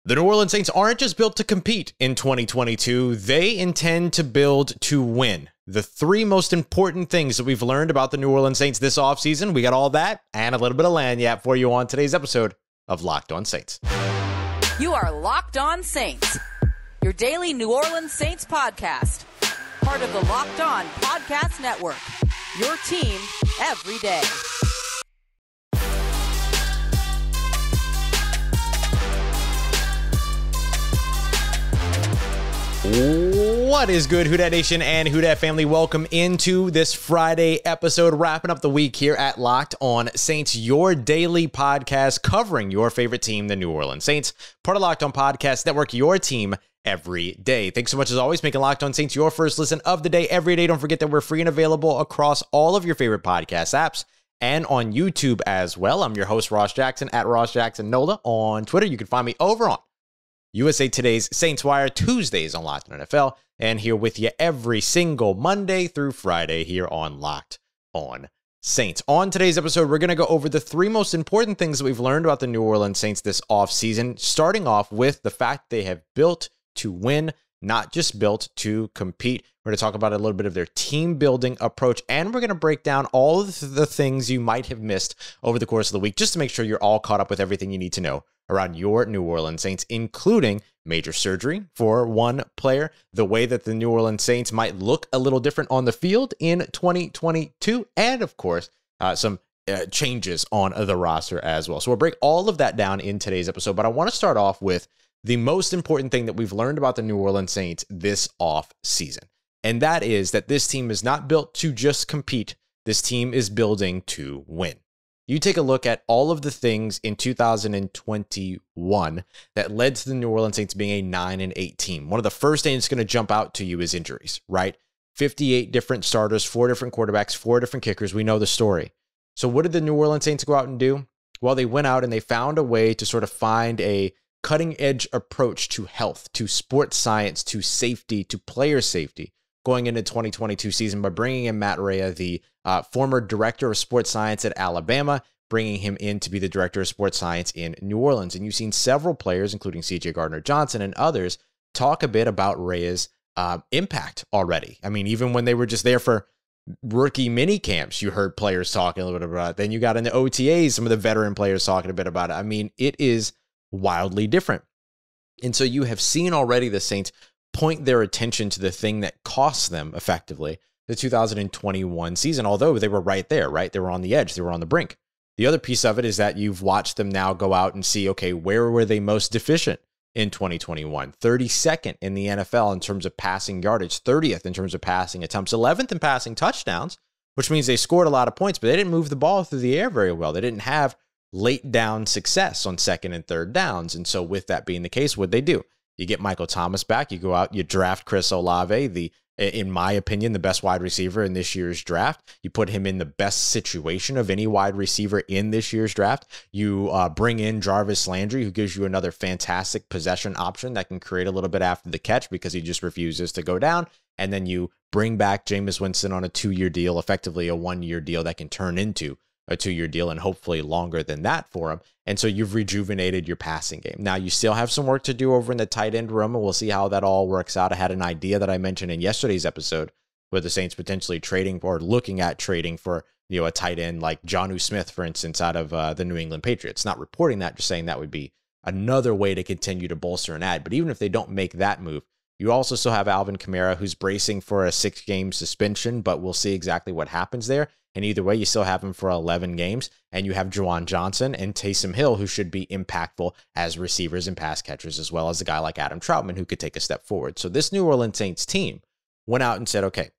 The New Orleans Saints aren't just built to compete in 2022. They intend to build to win. The three most important things that we've learned about the New Orleans Saints this offseason, we got all that and a little bit of lagniappe for you on today's episode of Locked On Saints. You are Locked On Saints, your daily New Orleans Saints podcast. Part of the Locked On Podcast Network, your team every day. What is good, Who Dat Nation and Who Dat family? Welcome into this Friday episode, wrapping up the week here at Locked On Saints, your daily podcast covering your favorite team, the New Orleans Saints. Part of Locked On Podcast Network, your team every day. Thanks so much as always, making Locked On Saints your first listen of the day every day. Don't forget that we're free and available across all of your favorite podcast apps and on YouTube as well. I'm your host, Ross Jackson, at Ross Jackson Nola on Twitter. You can find me over on USA Today's Saints Wire, Tuesdays on Locked On NFL, and here with you every single Monday through Friday here on Locked On Saints. On today's episode, we're going to go over the three most important things that we've learned about the New Orleans Saints this offseason, starting off with the fact they have built to win, not just built to compete. We're going to talk about a little bit of their team building approach, and we're going to break down all of the things you might have missed over the course of the week, just to make sure you're all caught up with everything you need to know around your New Orleans Saints, including major surgery for one player, the way that the New Orleans Saints might look a little different on the field in 2022, and of course, some changes on the roster as well. So we'll break all of that down in today's episode, but I want to start off with the most important thing that we've learned about the New Orleans Saints this off season, and that is that this team is not built to just compete. This team is building to win. You take a look at all of the things in 2021 that led to the New Orleans Saints being a 9-8 team. One of the first things that's going to jump out to you is injuries, right? 58 different starters, 4 different quarterbacks, 4 different kickers. We know the story. So what did the New Orleans Saints go out and do? Well, they went out and they found a way to sort of find a cutting-edge approach to health, to sports science, to safety, to player safety going into 2022 season by bringing in Matt Maye, the former director of sports science at Alabama, bringing him in to be the director of sports science in New Orleans. And you've seen several players, including C.J. Gardner-Johnson and others, talk a bit about Maye's impact already. I mean, even when they were just there for rookie mini camps, you heard players talking a little bit about it. Then you got into OTAs, some of the veteran players talking a bit about it. I mean, it is wildly different. And so you have seen already the Saints point their attention to the thing that cost them effectively the 2021 season, although they were right there, right? They were on the edge. They were on the brink. The other piece of it is that you've watched them now go out and see, okay, where were they most deficient in 2021? 32nd in the NFL in terms of passing yardage, 30th in terms of passing attempts, 11th in passing touchdowns, which means they scored a lot of points, but they didn't move the ball through the air very well. They didn't have late down success on second and third downs. And so with that being the case, what'd they do? You get Michael Thomas back. You go out, you draft Chris Olave, in my opinion, the best wide receiver in this year's draft. You put him in the best situation of any wide receiver in this year's draft. You bring in Jarvis Landry, who gives you another fantastic possession option that can create a little bit after the catch because he just refuses to go down. And then you bring back Jameis Winston on a 2-year deal, effectively a 1-year deal that can turn into a 2-year deal and hopefully longer than that for him. And so you've rejuvenated your passing game. Now you still have some work to do over in the tight end room, and we'll see how that all works out. I had an idea that I mentioned in yesterday's episode with the Saints potentially trading or looking at trading for, a tight end like Jonnu Smith, for instance, out of the New England Patriots. Not reporting that, just saying that would be another way to continue to bolster and add. But even if they don't make that move, you also still have Alvin Kamara, who's bracing for a 6-game suspension, but we'll see exactly what happens there. And either way, you still have him for 11 games, and you have Juwan Johnson and Taysom Hill, who should be impactful as receivers and pass catchers, as well as a guy like Adam Troutman, who could take a step forward. So this New Orleans Saints team went out and said, okay,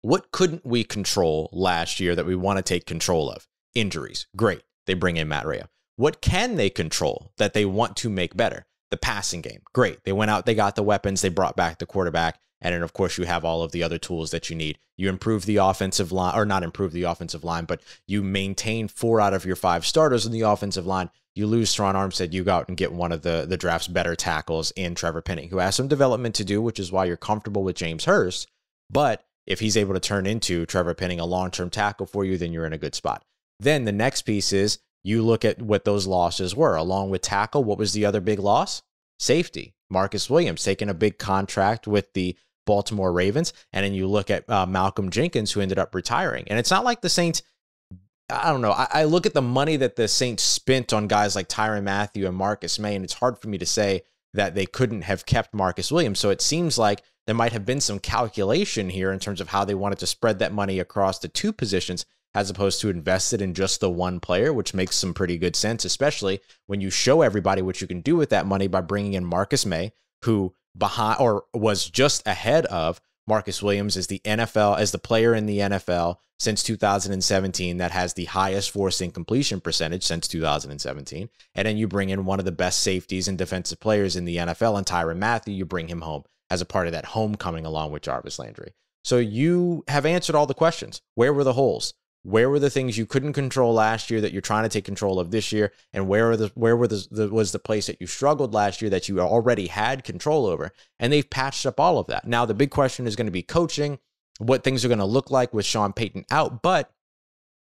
what couldn't we control last year that we want to take control of? Injuries. Great. They bring in Matt Maye. What can they control that they want to make better? The passing game. Great. They went out, they got the weapons, they brought back the quarterback. And then, of course, you have all of the other tools that you need. You improve the offensive line, or not improve the offensive line, but you maintain 4 out of your 5 starters in the offensive line. You lose Teron Armstead, you go out and get one of the draft's better tackles in Trevor Penning, who has some development to do, which is why you're comfortable with James Hurst. But if he's able to turn into Trevor Penning a long-term tackle for you, then you're in a good spot. Then the next piece is you look at what those losses were. Along with tackle, what was the other big loss? Safety. Marcus Williams taking a big contract with the Baltimore Ravens. And then you look at Malcolm Jenkins, who ended up retiring. And it's not like the Saints, I don't know. I look at the money that the Saints spent on guys like Tyrann Mathieu and Marcus Maye, and it's hard for me to say that they couldn't have kept Marcus Williams. So it seems like there might have been some calculation here in terms of how they wanted to spread that money across the two positions as opposed to invested in just the one player, which makes some pretty good sense, especially when you show everybody what you can do with that money by bringing in Marcus Maye, who was just ahead of Marcus Williams as the player in the NFL since 2017 that has the highest forced incompletion percentage since 2017. And then you bring in one of the best safeties and defensive players in the NFL, and Tyrann Mathieu, you bring him home as a part of that homecoming along with Jarvis Landry. So you have answered all the questions. Where were the holes? Where were the things you couldn't control last year that you're trying to take control of this year? And where was the place that you struggled last year that you already had control over? And they've patched up all of that. Now, the big question is going to be coaching, what things are going to look like with Sean Payton out, but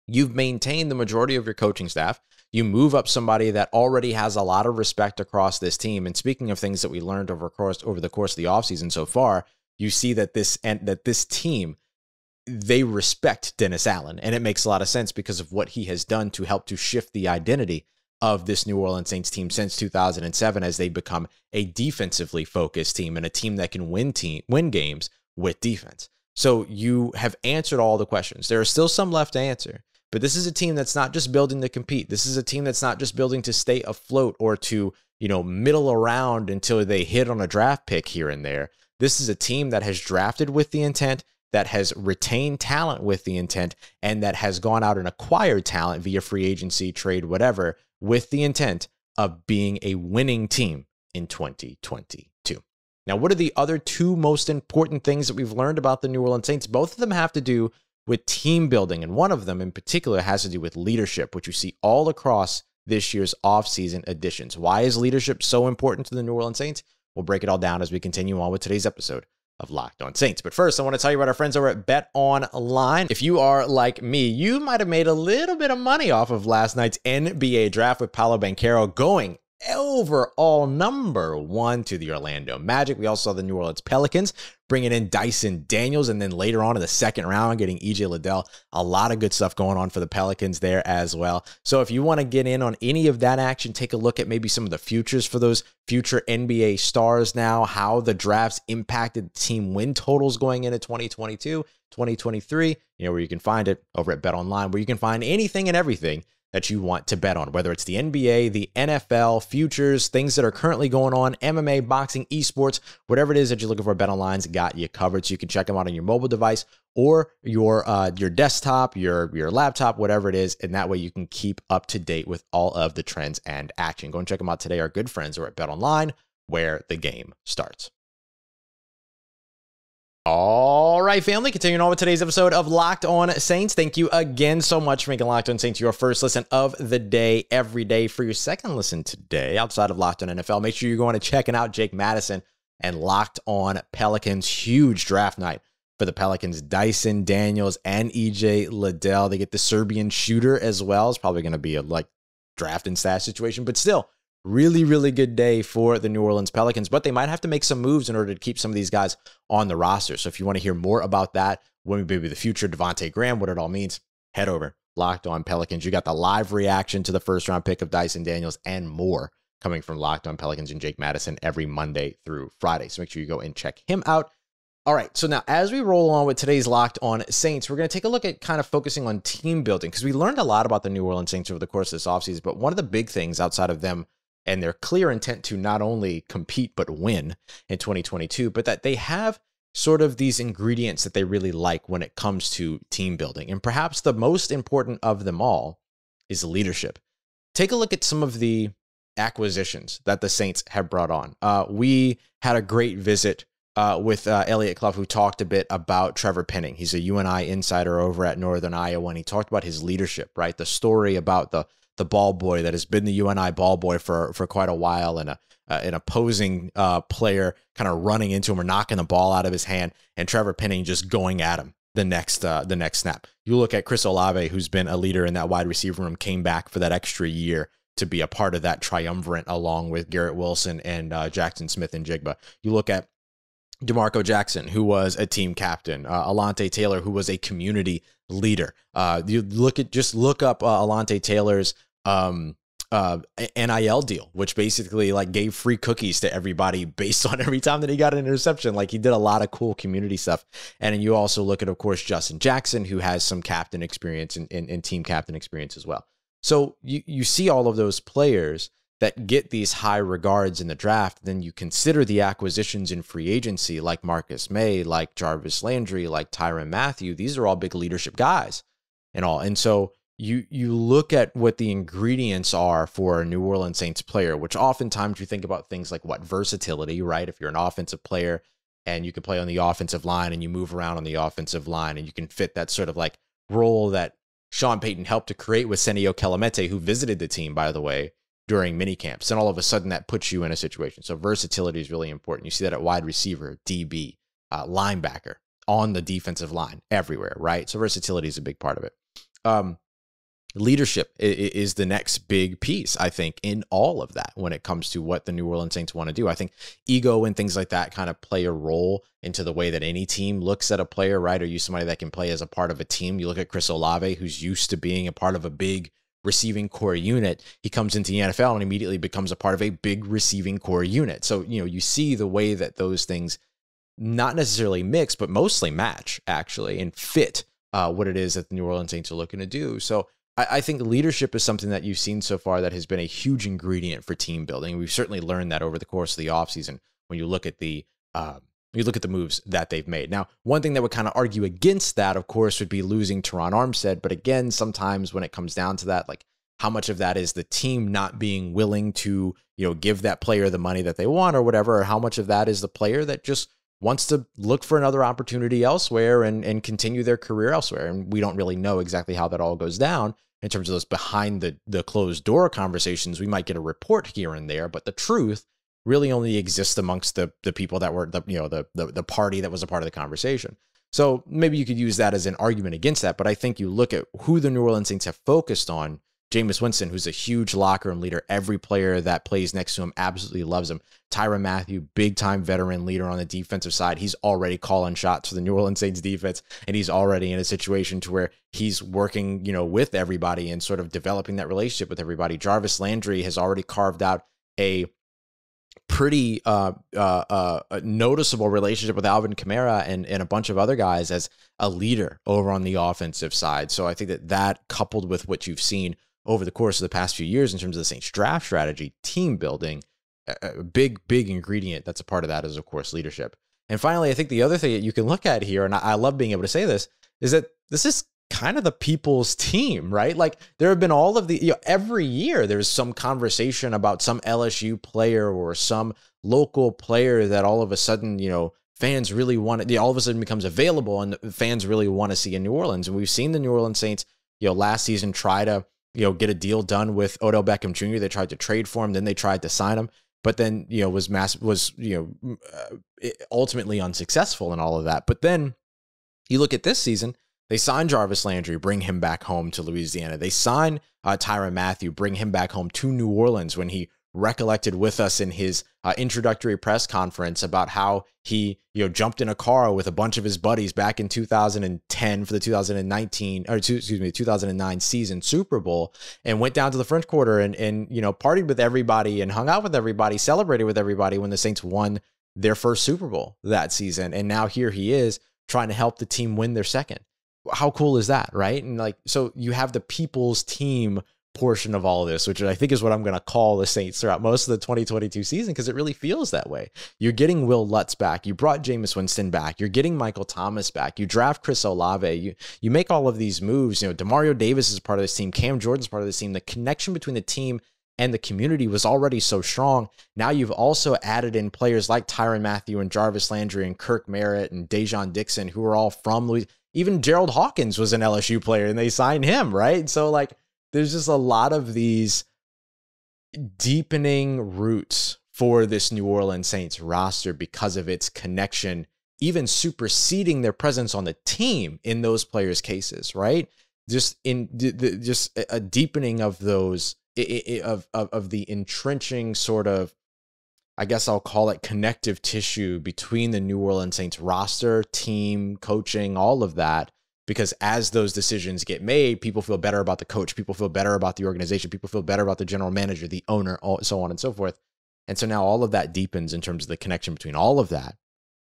you've maintained the majority of your coaching staff. You move up somebody that already has a lot of respect across this team. And speaking of things that we learned over the course of the offseason so far, you see that this team, they respect Dennis Allen. And it makes a lot of sense because of what he has done to help to shift the identity of this New Orleans Saints team since 2007 as they become a defensively focused team and a team that can win games with defense. So you have answered all the questions. There are still some left to answer, but this is a team that's not just building to compete. This is a team that's not just building to stay afloat or to, middle around until they hit on a draft pick here and there. This is a team that has drafted with the intent, that has retained talent with the intent, and that has gone out and acquired talent via free agency, trade, whatever, with the intent of being a winning team in 2022. Now, what are the other two most important things that we've learned about the New Orleans Saints? Both of them have to do with team building, and one of them in particular has to do with leadership, which you see all across this year's offseason additions. Why is leadership so important to the New Orleans Saints? We'll break it all down as we continue on with today's episode of Locked On Saints. But first, I want to tell you about our friends over at BetOnline. If you are like me, you might have made a little bit of money off of last night's NBA draft with Paolo Banchero going overall number one to the Orlando Magic. We also saw the New Orleans Pelicans bringing in Dyson Daniels, and then later on in the second round, getting EJ Liddell. A lot of good stuff going on for the Pelicans there as well. So if you want to get in on any of that action, take a look at maybe some of the futures for those future NBA stars now, how the drafts impacted team win totals going into 2022, 2023, where you can find it over at BetOnline, where you can find anything and everything that you want to bet on, whether it's the NBA, the NFL, futures, things that are currently going on, MMA, boxing, esports, whatever it is that you're looking for, BetOnline's got you covered. So you can check them out on your mobile device or your desktop, your laptop, whatever it is, and that way you can keep up to date with all of the trends and action. Go and check them out today. Our good friends are at BetOnline, where the game starts. All right, family, continuing on with today's episode of Locked On Saints. Thank you again so much for making Locked On Saints your first listen of the day, every day. For your second listen today, outside of Locked On NFL, make sure you're going to checking out Jake Madison and Locked On Pelicans. Huge draft night for the Pelicans. Dyson Daniels and EJ Liddell. They get the Serbian shooter as well. It's probably going to be a draft and stash situation, but still, really, really good day for the New Orleans Pelicans, but they might have to make some moves in order to keep some of these guys on the roster. So if you want to hear more about that, maybe the future Devontae Graham, what it all means, head over Locked On Pelicans. You got the live reaction to the first round pick of Dyson Daniels and more coming from Locked On Pelicans and Jake Madison every Monday through Friday. So make sure you go and check him out. All right, so now as we roll on with today's Locked On Saints, we're going to take a look at kind of focusing on team building, because we learned a lot about the New Orleans Saints over the course of this offseason, but one of the big things outside of them and their clear intent to not only compete but win in 2022, but that they have sort of these ingredients that they really like when it comes to team building. And perhaps the most important of them all is leadership. Take a look at some of the acquisitions that the Saints have brought on. We had a great visit with Elliot Clough, who talked a bit about Trevor Penning. He's a UNI insider over at Northern Iowa, and he talked about his leadership, right? The story about the ball boy that has been the UNI ball boy for quite a while, and an opposing player kind of running into him or knocking the ball out of his hand, and Trevor Penning just going at him the next snap. You look at Chris Olave, who's been a leader in that wide receiver room, came back for that extra year to be a part of that triumvirate along with Garrett Wilson and Jackson Smith and Jigba. You look at DeMarco Jackson, who was a team captain, Alante Taylor, who was a community leader. You look up Alante Taylor's NIL deal, which basically like gave free cookies to everybody based on every time that he got an interception. Like he did a lot of cool community stuff. And then you also look at, of course, Justin Jackson, who has some captain experience and team captain experience as well. So you see all of those players that get these high regards in the draft. Then you consider the acquisitions in free agency, like Marcus Maye, like Jarvis Landry, like Tyrann Mathieu. These are all big leadership guys and all. And so you look at what the ingredients are for a New Orleans Saints player, which oftentimes you think about things like versatility, right? If you're an offensive player and you can play on the offensive line and you move around on the offensive line and you can fit that sort of like role that Sean Payton helped to create with Senio Kelemete, who visited the team, by the way, during mini camps. And all of a sudden that puts you in a situation. So versatility is really important. You see that at wide receiver, DB, linebacker, on the defensive line, everywhere, right? So versatility is a big part of it. Leadership is the next big piece, I think, in all of that when it comes to what the New Orleans Saints want to do. I think ego and things like that kind of play a role into the way that any team looks at a player, right? Are you somebody that can play as a part of a team? You look at Chris Olave, who's used to being a part of a big receiving core unit. He comes into the NFL and immediately becomes a part of a big receiving core unit. So, you see the way that those things not necessarily mix, but mostly match, actually, and fit what it is that the New Orleans Saints are looking to do. So I think leadership is something that you've seen so far that has been a huge ingredient for team building. We've certainly learned that over the course of the offseason when you look at the moves that they've made. Now, one thing that would kind of argue against that, of course, would be losing Tyrann Armstead. But again, sometimes when it comes down to that, like how much of that is the team not being willing to, give that player the money that they want or whatever, or how much of that is the player that just wants to look for another opportunity elsewhere and continue their career elsewhere. And we don't really know exactly how that all goes down in terms of those behind the closed door conversations. We might get a report here and there, but the truth really only exists amongst the people that were the party that was a part of the conversation. So maybe you could use that as an argument against that. But I think you look at who the New Orleans Saints have focused on. Jameis Winston, who's a huge locker room leader. Every player that plays next to him absolutely loves him. Tyrann Mathieu, big-time veteran leader on the defensive side. He's already calling shots for the New Orleans Saints defense, and he's already in a situation to where he's working, with everybody and sort of developing that relationship with everybody. Jarvis Landry has already carved out a pretty noticeable relationship with Alvin Kamara and a bunch of other guys as a leader over on the offensive side. So I think that coupled with what you've seen over the course of the past few years in terms of the Saints draft strategy, team building, a big ingredient that's a part of that is, of course, leadership. And finally, I think the other thing that you can look at here, and I love being able to say this, is that this is kind of the people's team, right? Like there have been all of the, every year there's some conversation about some LSU player or some local player that all of a sudden, fans really want it, all of a sudden becomes available and fans really want to see in New Orleans. And we've seen the New Orleans Saints, last season try to, get a deal done with Odell Beckham Jr. They tried to trade for him, then they tried to sign him, but then, was ultimately unsuccessful in all of that. But then you look at this season, they sign Jarvis Landry, bring him back home to Louisiana. They sign Tyrann Mathieu, bring him back home to New Orleans when he recollected with us in his introductory press conference about how he, jumped in a car with a bunch of his buddies back in 2010 for the 2009 season Super Bowl and went down to the French Quarter and partied with everybody and hung out with everybody, celebrated with everybody when the Saints won their first Super Bowl that season. And now here he is trying to help the team win their second. How cool is that, right? And so you have the people's team portion of all of this, which I think is what I'm going to call the Saints throughout most of the 2022 season, because it really feels that way. You're getting Will Lutz back. You brought Jameis Winston back. You're getting Michael Thomas back. You draft Chris Olave. You make all of these moves. Demario Davis is part of this team. Cam Jordan's part of this team. The connection between the team and the community was already so strong. Now you've also added in players like Tyrann Mathieu and Jarvis Landry and Kirk Merritt and Dejon Dixon, who are all from Louisiana. Even Gerald Hawkins was an LSU player and they signed him, right? So there's just a lot of these deepening roots for this New Orleans Saints roster because of its connection even superseding their presence on the team in those players' cases, right? Just just a deepening of those of the entrenching sort of, I guess I'll call it, connective tissue between the New Orleans Saints roster, team, coaching, all of that. Because as those decisions get made, people feel better about the coach, people feel better about the organization, people feel better about the general manager, the owner, so on and so forth. And so now all of that deepens in terms of the connection between all of that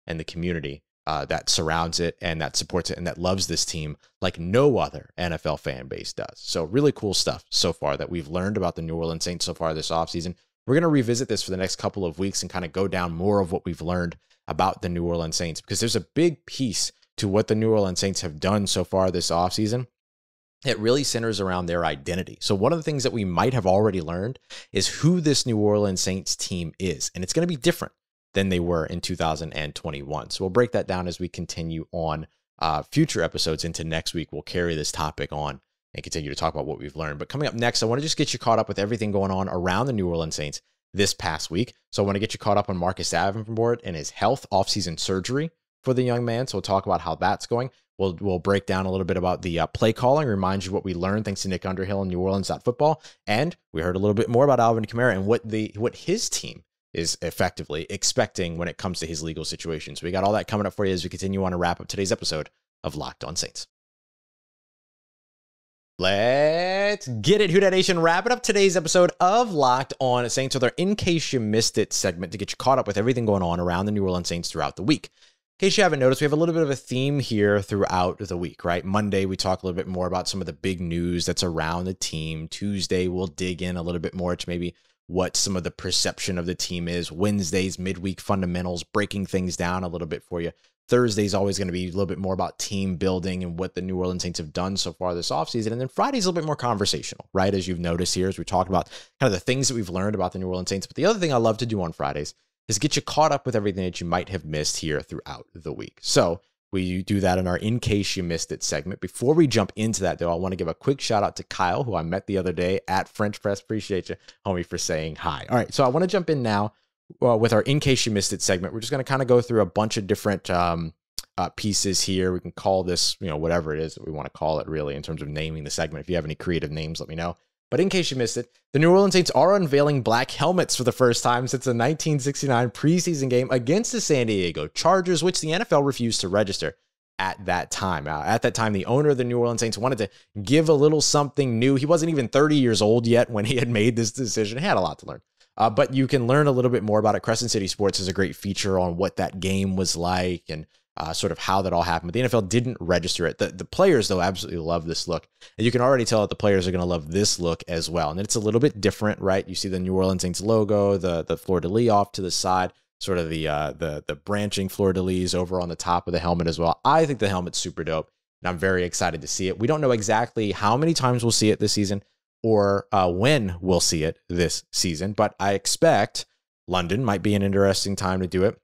and the community that surrounds it and that supports it and that loves this team like no other NFL fan base does. So really cool stuff so far that we've learned about the New Orleans Saints so far this offseason. We're going to revisit this for the next couple of weeks and kind of go down more of what we've learned about the New Orleans Saints, because there's a big piece to what the New Orleans Saints have done so far this offseason. It really centers around their identity. So one of the things that we might have already learned is who this New Orleans Saints team is, and it's going to be different than they were in 2021. So we'll break that down as we continue on future episodes into next week. We'll carry this topic on and continue to talk about what we've learned. But coming up next, I want to just get you caught up with everything going on around the New Orleans Saints this past week. So I want to get you caught up on Marcus Davenport and his health, offseason surgery for the young man. So we'll talk about how that's going. We'll break down a little bit about the play calling, remind you what we learned thanks to Nick Underhill and New Orleans Football. And we heard a little bit more about Alvin Kamara and what his team is effectively expecting when it comes to his legal situation. So we got all that coming up for you as we continue on to wrap up today's episode of Locked On Saints. Let's get it, Who Dat Nation. Wrapping up today's episode of Locked On Saints with our In Case You Missed It segment to get you caught up with everything going on around the New Orleans Saints throughout the week. In case you haven't noticed, we have a little bit of a theme here throughout the week, right? Monday, we talk a little bit more about some of the big news that's around the team. Tuesday, we'll dig in a little bit more to maybe what some of the perception of the team is. Wednesday's midweek fundamentals, breaking things down a little bit for you. Thursday's always going to be a little bit more about team building and what the New Orleans Saints have done so far this offseason. And then Friday's a little bit more conversational, right? As you've noticed here, as we talk about kind of the things that we've learned about the New Orleans Saints. But the other thing I love to do on Fridays is get you caught up with everything that you might have missed here throughout the week. So we do that in our In Case You Missed It segment. Before we jump into that, though, I want to give a quick shout out to Kyle, who I met the other day at French Press. Appreciate you, homie, for saying hi. All right, so I want to jump in now with our In Case You Missed It segment. We're just going to kind of go through a bunch of different pieces here. We can call this, whatever it is that we want to call it, really, in terms of naming the segment. If you have any creative names, let me know. But in case you missed it, the New Orleans Saints are unveiling black helmets for the first time since the 1969 preseason game against the San Diego Chargers, which the NFL refused to register at that time. At that time, the owner of the New Orleans Saints wanted to give a little something new. He wasn't even 30 years old yet when he had made this decision. He had a lot to learn. But you can learn a little bit more about it. Crescent City Sports has a great feature on what that game was like and sort of how that all happened. But the NFL didn't register it. The players, though, absolutely love this look. And you can already tell that the players are going to love this look as well. And it's a little bit different, right? You see the New Orleans Saints logo, the fleur-de-lis off to the side, sort of the branching fleur-de-lis over on the top of the helmet as well. I think the helmet's super dope, and I'm very excited to see it. We don't know exactly how many times we'll see it this season or when we'll see it this season, but I expect London might be an interesting time to do it.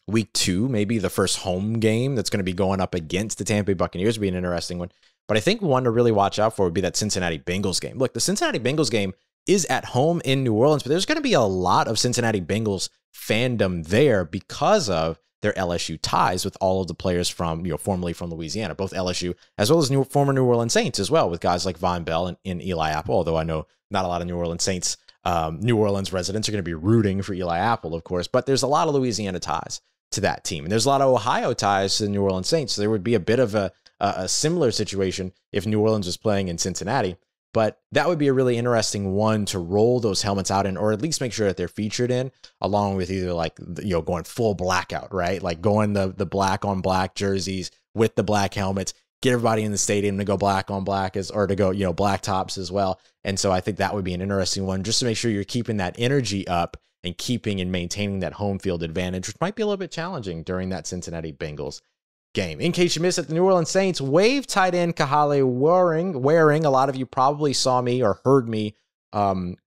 Week 2, maybe the first home game that's going to be going up against the Tampa Bay Buccaneers would be an interesting one. But I think one to really watch out for would be that Cincinnati Bengals game. Look, the Cincinnati Bengals game is at home in New Orleans, but there's going to be a lot of Cincinnati Bengals fandom there because of their LSU ties with all of the players from, formerly from Louisiana, both LSU as well as former New Orleans Saints as well, with guys like Von Bell and Eli Apple, although I know not a lot of New Orleans Saints, New Orleans residents are going to be rooting for Eli Apple, of course, but there's a lot of Louisiana ties to that team. And there's a lot of Ohio ties to the New Orleans Saints. So there would be a bit of a similar situation if New Orleans was playing in Cincinnati. But that would be a really interesting one to roll those helmets out in, or at least make sure that they're featured in, along with either going full blackout, right? Like going the black on black jerseys with the black helmets, get everybody in the stadium to go black on black or to go, black tops as well. And so I think that would be an interesting one just to make sure you're keeping that energy up and keeping and maintaining that home field advantage, which might be a little bit challenging during that Cincinnati Bengals game. In case you missed it, the New Orleans Saints waived tight end Kahale Waring. A lot of you probably saw me or heard me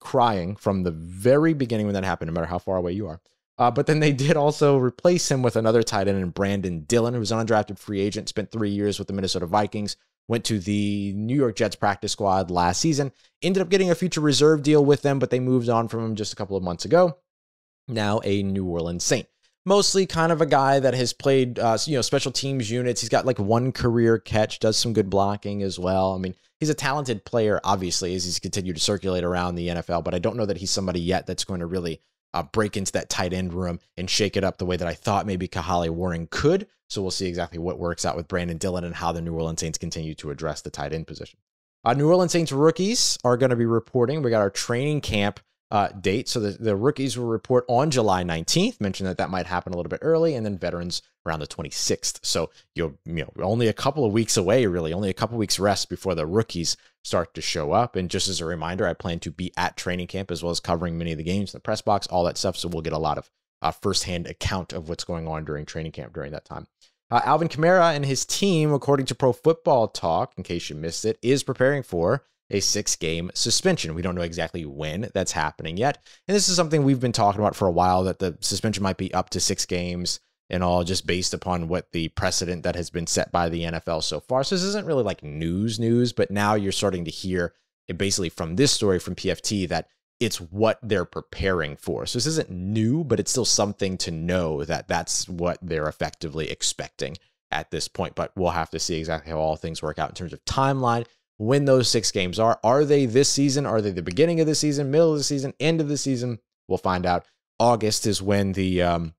crying from the very beginning when that happened, no matter how far away you are. But then they did also replace him with another tight end, Brandon Dillon, who was an undrafted free agent, spent 3 years with the Minnesota Vikings, went to the New York Jets practice squad last season, ended up getting a future reserve deal with them, but they moved on from him just a couple of months ago. Now a New Orleans Saint. mostly kind of a guy that has played, special teams units. He's got like one career catch, does some good blocking as well. I mean, he's a talented player, obviously, as he's continued to circulate around the NFL, but I don't know that he's somebody yet that's going to really break into that tight end room and shake it up the way that I thought maybe Kahale Warring could. So we'll see exactly what works out with Brandon Dillon and how the New Orleans Saints continue to address the tight end position. New Orleans Saints rookies are going to be reporting. We got our training camp date. So the rookies will report on July 19th. Mentioned that might happen a little bit early, and then veterans around the 26th. So only a couple of weeks away, really, only a couple of weeks rest before the rookies start to show up. And just as a reminder, I plan to be at training camp as well as covering many of the games in the press box, all that stuff. So we'll get a lot of firsthand account of what's going on during training camp during that time. Alvin Kamara and his team, according to Pro Football Talk, in case you missed it, is preparing for a 6-game suspension. We don't know exactly when that's happening yet. And this is something we've been talking about for a while, that the suspension might be up to 6 games and all, just based upon what the precedent that has been set by the NFL so far. So this isn't really like news, but now you're starting to hear it basically from this story from PFT that it's what they're preparing for. So this isn't new, but it's still something to know that that's what they're effectively expecting at this point. But we'll have to see exactly how all things work out in terms of timeline, when those 6 games are. Are they this season? Are they the beginning of the season, middle of the season, end of the season? We'll find out. August is when the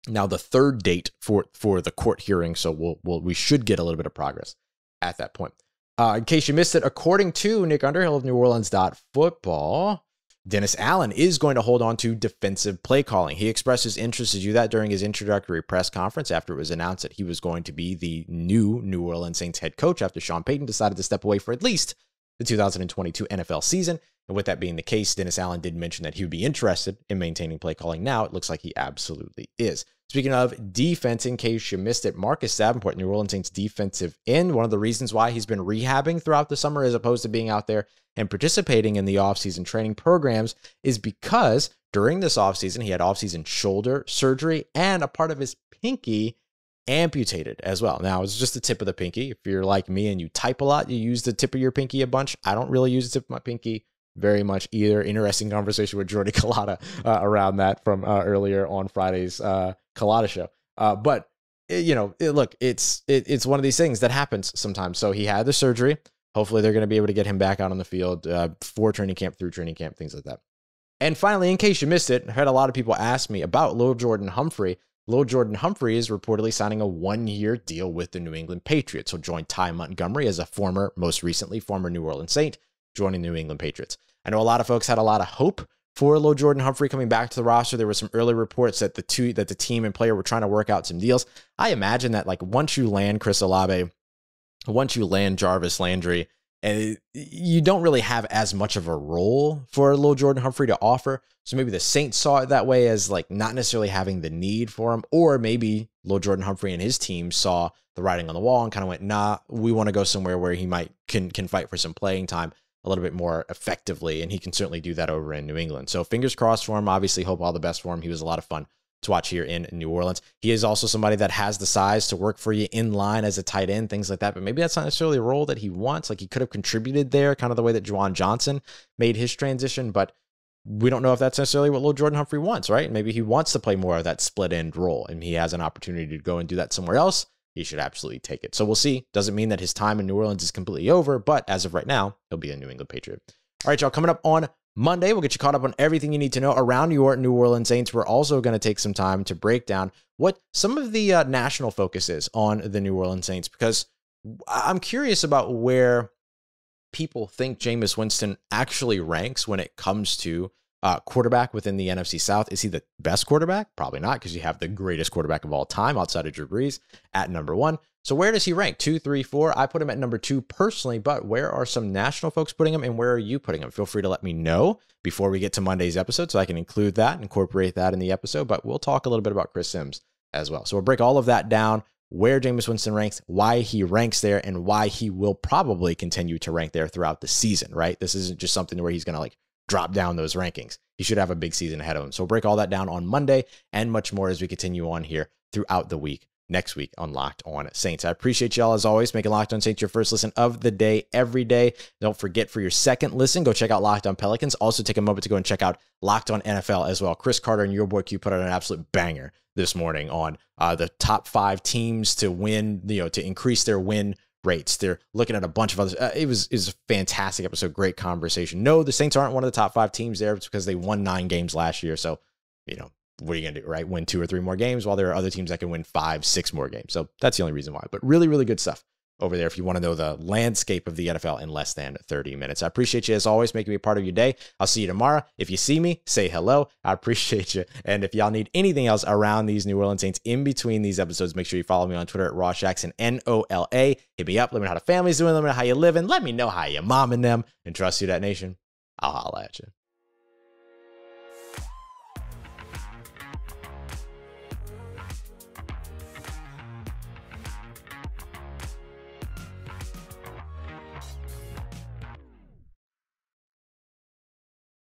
now the third date for the court hearing. So we should get a little bit of progress at that point. In case you missed it, according to Nick Underhill of NewOrleans.football, Dennis Allen is going to hold on to defensive play calling. He expressed his interest to do that during his introductory press conference after it was announced that he was going to be the new New Orleans Saints head coach after Sean Payton decided to step away for at least the 2022 NFL season. And with that being the case, Dennis Allen did mention that he would be interested in maintaining play calling now. It looks like he absolutely is. Speaking of defense, in case you missed it, Marcus Davenport, New Orleans Saints defensive end, one of the reasons why he's been rehabbing throughout the summer as opposed to being out there and participating in the offseason training programs is because during this offseason, he had offseason shoulder surgery and a part of his pinky amputated as well. Now, it's just the tip of the pinky. If you're like me and you type a lot, you use the tip of your pinky a bunch. I don't really use the tip of my pinky very much either. Interesting conversation with Jordy Collada around that from earlier on Friday's Collada show. But look, it's one of these things that happens sometimes. So he had the surgery. Hopefully they're going to be able to get him back out on the field for training camp, through training camp, things like that. And finally, in case you missed it, I had a lot of people ask me about Lil Jordan Humphrey. Lil Jordan Humphrey is reportedly signing a 1-year deal with the New England Patriots. He'll join Ty Montgomery as most recently former New Orleans Saint, joining the New England Patriots. I know a lot of folks had a lot of hope for Lil Jordan Humphrey coming back to the roster. There were some early reports that the team and player were trying to work out some deals. I imagine that once you land Chris Olave, once you land Jarvis Landry, and you don't really have as much of a role for Lil Jordan Humphrey to offer. So maybe the Saints saw it that way, as not necessarily having the need for him, or maybe Lil Jordan Humphrey and his team saw the writing on the wall and kind of went, nah, we want to go somewhere where he can fight for some playing time a little bit more effectively, and he can certainly do that over in New England. So fingers crossed for him. Obviously, hope all the best for him. He was a lot of fun to watch here in New Orleans. He is also somebody that has the size to work for you in line as a tight end, things like that, but maybe that's not necessarily a role that he wants. He could have contributed there, kind of the way that Juwan Johnson made his transition, but we don't know if that's necessarily what Lil Jordan Humphrey wants, right? Maybe he wants to play more of that split end role, and he has an opportunity to go and do that somewhere else. He should absolutely take it. So we'll see. Doesn't mean that his time in New Orleans is completely over, but as of right now, he'll be a New England Patriot. All right, y'all, coming up on Monday, we'll get you caught up on everything you need to know around your New Orleans Saints. We're also going to take some time to break down what some of the national focus is on the New Orleans Saints, because I'm curious about where people think Jameis Winston actually ranks when it comes to quarterback within the NFC South. Is he the best quarterback? Probably not, because you have the greatest quarterback of all time outside of Drew Brees at number 1. So where does he rank? 2, 3, 4? I put him at number 2 personally, but where are some national folks putting him, and where are you putting him? Feel free to let me know before we get to Monday's episode so I can include that, incorporate that in the episode, but we'll talk a little bit about Chris Sims as well. So we'll break all of that down, where Jameis Winston ranks, why he ranks there, and why he will probably continue to rank there throughout the season, right? This isn't just something where he's going to drop down those rankings. He should have a big season ahead of him. So we'll break all that down on Monday and much more as we continue on here throughout the week next week on Locked On Saints. I appreciate y'all as always, making Locked On Saints your first listen of the day every day. Don't forget, for your second listen, go check out Locked On Pelicans. Also take a moment to go and check out Locked On NFL as well. Chris Carter and your boy Q put out an absolute banger this morning on the top 5 teams to win, to increase their win rates. They're looking at a bunch of others. It was a fantastic episode. Great conversation. No, the Saints aren't one of the top 5 teams there. It's because they won 9 games last year. So, what are you going to do, right? Win 2 or 3 more games, while there are other teams that can win 5, 6 more games. So that's the only reason why. But really, really good stuff over there if you want to know the landscape of the NFL in less than 30 minutes. I appreciate you as always, making me a part of your day. I'll see you tomorrow. If you see me, say hello. I appreciate you. And if y'all need anything else around these New Orleans Saints in between these episodes, make sure you follow me on Twitter at RossJackson, NOLA. Hit me up. Let me know how the family's doing. Let me know how you living. Let me know how you momming them. And trust you, that nation. I'll holla at you.